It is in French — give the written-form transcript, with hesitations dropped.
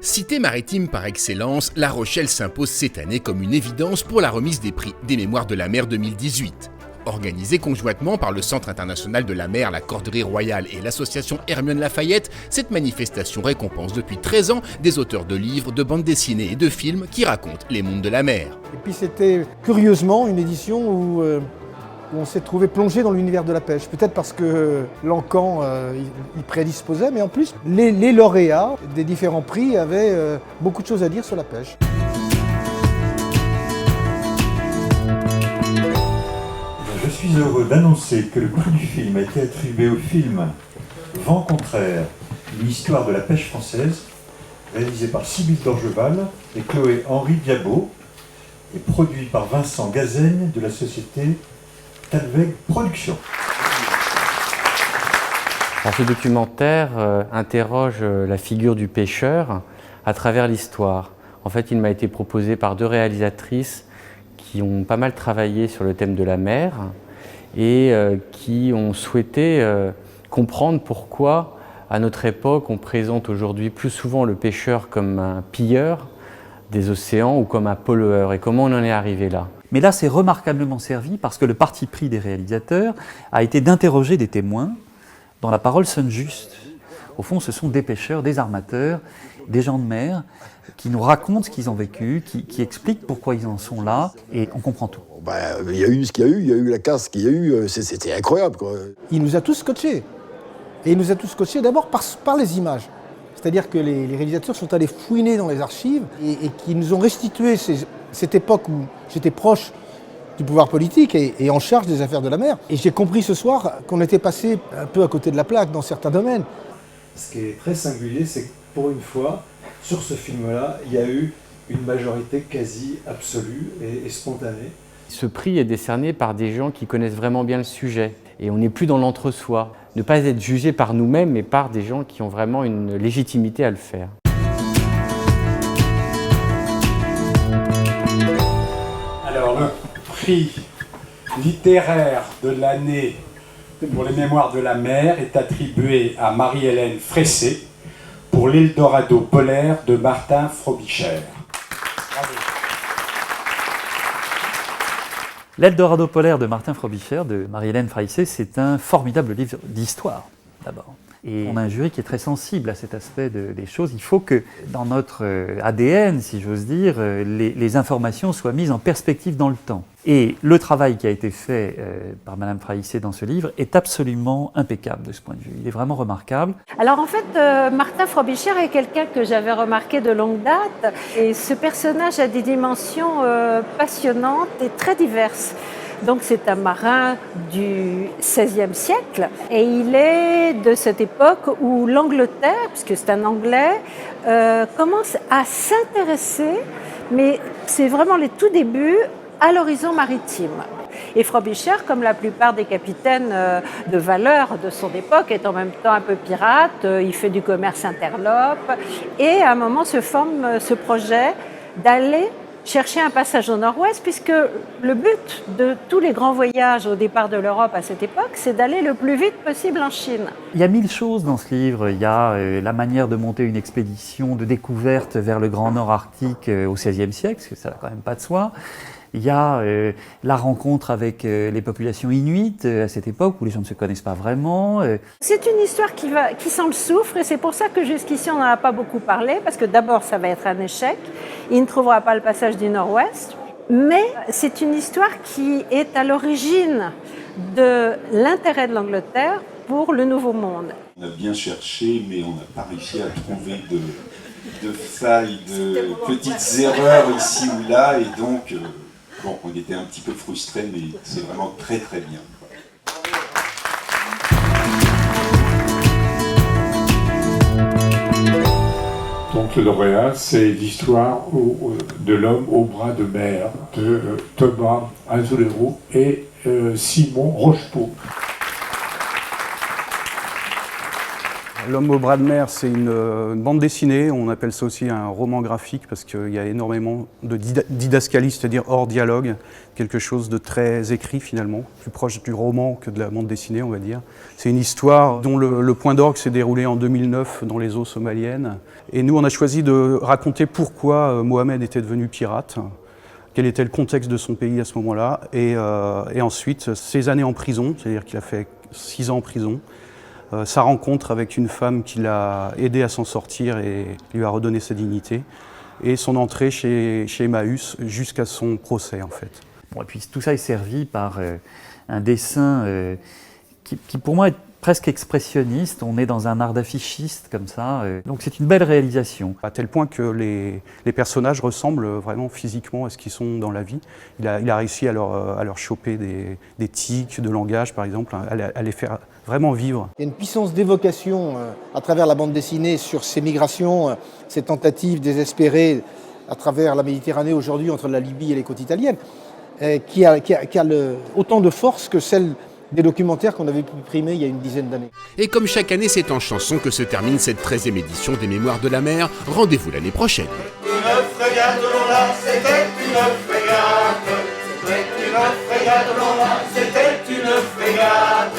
Cité maritime par excellence, La Rochelle s'impose cette année comme une évidence pour la remise des prix des Mémoires de la mer 2018. Organisée conjointement par le Centre international de la mer, la Corderie royale et l'association Hermione Lafayette, cette manifestation récompense depuis 13 ans des auteurs de livres, de bandes dessinées et de films qui racontent les mondes de la mer. Et puis c'était curieusement une édition où on s'est trouvé plongé dans l'univers de la pêche. Peut-être parce que l'Encan y prédisposait, mais en plus les lauréats des différents prix avaient beaucoup de choses à dire sur la pêche. Je suis heureux d'annoncer que le prix du film a été attribué au film Vent contraire, une histoire de la pêche française, réalisé par Sybille Dorgeval et Chloé Henri Diabo, et produit par Vincent Gazaigne de la société Talweg Productions. Alors, ce documentaire interroge la figure du pêcheur à travers l'histoire. En fait, il m'a été proposé par deux réalisatrices qui ont pas mal travaillé sur le thème de la mer et qui ont souhaité comprendre pourquoi, à notre époque, on présente aujourd'hui plus souvent le pêcheur comme un pilleur des océans ou comme un pollueur, et comment on en est arrivé là. Mais là, c'est remarquablement servi parce que le parti pris des réalisateurs a été d'interroger des témoins dont la parole sonne juste. Au fond, ce sont des pêcheurs, des armateurs, des gens de mer qui nous racontent ce qu'ils ont vécu, qui expliquent pourquoi ils en sont là, et on comprend tout. Il y a eu ce qu'il y a eu, il y a eu la casse qu'il y a eu, c'était incroyable, quoi. Il nous a tous scotchés. Et il nous a tous scotchés d'abord par les images. C'est-à-dire que les réalisateurs sont allés fouiner dans les archives et qui nous ont restitué cette époque où j'étais proche du pouvoir politique et en charge des affaires de la mer. Et j'ai compris ce soir qu'on était passé un peu à côté de la plaque dans certains domaines. Ce qui est très singulier, c'est que pour une fois, sur ce film-là, il y a eu une majorité quasi absolue et spontanée. Ce prix est décerné par des gens qui connaissent vraiment bien le sujet. Et on n'est plus dans l'entre-soi. Ne pas être jugé par nous-mêmes, mais par des gens qui ont vraiment une légitimité à le faire. Alors, le prix littéraire de l'année pour les Mémoires de la mer est attribué à Marie-Hélène Fressé pour l'Eldorado polaire de Martin Frobisher. L'Eldorado polaire de Martin Frobisher, de Marie-Hélène Fressé, c'est un formidable livre d'histoire, d'abord. Et on a un jury qui est très sensible à cet aspect des choses. Il faut que, dans notre ADN, si j'ose dire, les informations soient mises en perspective dans le temps. Et le travail qui a été fait par Madame Fressé dans ce livre est absolument impeccable de ce point de vue. Il est vraiment remarquable. Alors en fait, Martin Frobisher est quelqu'un que j'avais remarqué de longue date. Et ce personnage a des dimensions passionnantes et très diverses. Donc c'est un marin du XVIe siècle et il est de cette époque où l'Angleterre, puisque c'est un Anglais, commence à s'intéresser, mais c'est vraiment les tout débuts, à l'horizon maritime. Et Frobisher, comme la plupart des capitaines de valeur de son époque, est en même temps un peu pirate, il fait du commerce interlope et à un moment se forme ce projet d'aller chercher un passage au nord-ouest, puisque le but de tous les grands voyages au départ de l'Europe à cette époque, c'est d'aller le plus vite possible en Chine. Il y a 1000 choses dans ce livre. Il y a la manière de monter une expédition de découverte vers le Grand Nord Arctique au XVIe siècle, parce que ça n'a quand même pas de soi. Il y a la rencontre avec les populations inuites à cette époque où les gens ne se connaissent pas vraiment. C'est une histoire qui sent le soufre et c'est pour ça que jusqu'ici on n'en a pas beaucoup parlé, parce que d'abord ça va être un échec, il ne trouvera pas le passage du Nord-Ouest, mais c'est une histoire qui est à l'origine de l'intérêt de l'Angleterre pour le Nouveau Monde. On a bien cherché, mais on n'a pas réussi à trouver de failles, de petites erreurs ici ou là, et donc... Bon, on était un petit peu frustrés, mais c'est vraiment très très bien. Donc le lauréat, c'est l'histoire de l'homme au bras de mer de Thomas Azzolero et Simon Rochepeau. L'homme au bras de mer, c'est une bande dessinée, on appelle ça aussi un roman graphique parce qu'il y a énormément de didascalie, c'est-à-dire hors dialogue, quelque chose de très écrit finalement, plus proche du roman que de la bande dessinée on va dire. C'est une histoire dont le point d'orgue s'est déroulé en 2009 dans les eaux somaliennes. Et nous on a choisi de raconter pourquoi Mohamed était devenu pirate, quel était le contexte de son pays à ce moment-là, et ensuite ses années en prison, c'est-à-dire qu'il a fait 6 ans en prison, sa rencontre avec une femme qui l'a aidé à s'en sortir et lui a redonné sa dignité, et son entrée chez Emmaüs jusqu'à son procès en fait. Bon, et puis tout ça est servi par un dessin qui pour moi est presque expressionniste, on est dans un art d'affichiste comme ça, donc c'est une belle réalisation. À tel point que les personnages ressemblent vraiment physiquement à ce qu'ils sont dans la vie. Il a réussi à leur choper des tics de langage par exemple, à les faire vraiment vivre. Il y a une puissance d'évocation à travers la bande dessinée sur ces migrations, ces tentatives désespérées à travers la Méditerranée aujourd'hui entre la Libye et les côtes italiennes, qui a autant de force que celle des documentaires qu'on avait pu primer il y a une dizaine d'années. Et comme chaque année, c'est en chanson que se termine cette 13e édition des Mémoires de la mer. Rendez-vous l'année prochaine. Une frégate au long là, c'était une frégate. C'était une frégate au long là, c'était une frégate.